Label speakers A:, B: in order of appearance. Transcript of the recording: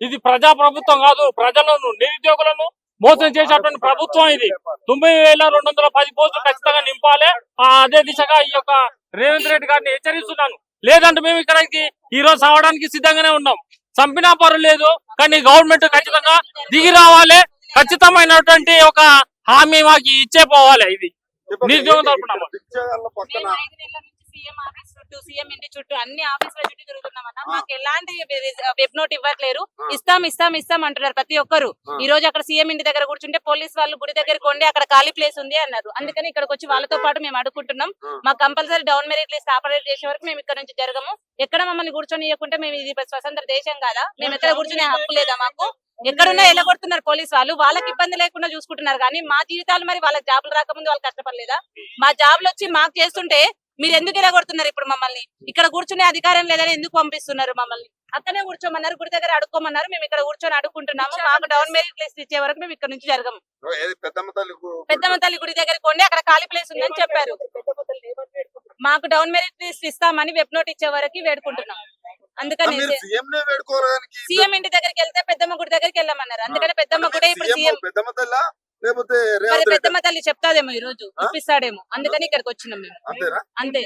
A: ఇది ప్రజా ప్రభుత్వం కాదు, ప్రజలను నిరుద్యోగులను మోసం చేసేటువంటి ప్రభుత్వం ఇది. 9210 పోస్టులు ఖచ్చితంగా నింపాలి. అదే దిశగా ఈ యొక్క రేవంత్ రెడ్డి గారిని హెచ్చరిస్తున్నాను. లేదంటే మేము ఇక్కడికి ఈ రోజు సావడానికి సిద్ధంగానే ఉన్నాం. చంపినా పర్లేదు, కానీ గవర్నమెంట్ ఖచ్చితంగా దిగి రావాలి. ఖచ్చితమైనటువంటి ఒక హామీ మాకు ఇచ్చే పోవాలి. ఇది నిరుద్యోగం తరపున
B: సీఎం ఇంటి చుట్టూ అన్ని ఆఫీసుల చుట్టూ తిరుగుతున్నామన్నా. మాకు ఎలాంటి వెబ్ నోట్ ఇవ్వట్లేరు. ఇస్తాం అంటున్నారు ప్రతి ఒక్కరు. ఈ రోజు అక్కడ సీఎం ఇంటి దగ్గర కూర్చుంటే పోలీస్ వాళ్ళు గుడి దగ్గరికి కొండి అక్కడ ఖాళీ ప్లేస్ ఉంది అన్నారు. అందుకని ఇక్కడికి వచ్చి వాళ్ళతో పాటు మేము అడుగుకుంటున్నాం. మాకు compulsory down merit list operate చేసే వరకు మేము ఇక్కడ నుంచి జరగము. ఎక్కడ మమ్మల్ని కూర్చొని ఇవ్వకుంటే మేము ఇది స్వతంత్ర దేశం కాదా? మేము ఎక్కడ కూర్చునే హక్కు లేదా మాకు? ఎక్కడున్నా ఎల్లగొడుతున్నారు పోలీసు వాళ్ళు. వాళ్ళకి ఇబ్బంది లేకుండా చూసుకుంటున్నారు, కానీ మా జీవితాలు మరి వాళ్ళకి జాబులు రాకముందు వాళ్ళు కష్టపడలేదా? మా జాబులు వచ్చి మాకు చేస్తుంటే మీరు ఎందుకు ఎలగొడుతున్నారు? ఇప్పుడు మమ్మల్ని ఇక్కడ కూర్చునే అధికారం లేదని ఎందుకు పంపిస్తున్నారు? మమ్మల్ని అక్కడే కూర్చోమన్నారు, గుడి దగ్గర అడుక్కోమన్నారు. మేము ఇక్కడ కూర్చొని అడుక్కుంటున్నాము. మాకు డౌన్ మెరిట్ లిస్ట్ ఇచ్చే వరకు మేము ఇక్కడ నుంచి జరగము. పెద్దమ్మ తల్లి గుడి దగ్గర కొండి అక్కడ ఖాళీ ప్లేస్ ఉందని చెప్పారు. మాకు డౌన్ మెరిట్ లిస్ట్ ఇస్తామని వెబ్ నోట్ ఇచ్చే వరకు వేడుకుంటున్నాం. అందుకని సీఎం ఇంటి దగ్గరికి వెళ్తే పెద్దమ్మ గుడి దగ్గరికి వెళ్ళమన్నారు. అందుకని పెద్దమ్మ గుడి ఇప్పుడు సీఎం పెద్దమ్మ తల్లి చెప్తాదేమో ఈ రోజు ఇప్పిస్తాడేమో, అందుకని ఇక్కడికి వచ్చినాం మేము. అంతే.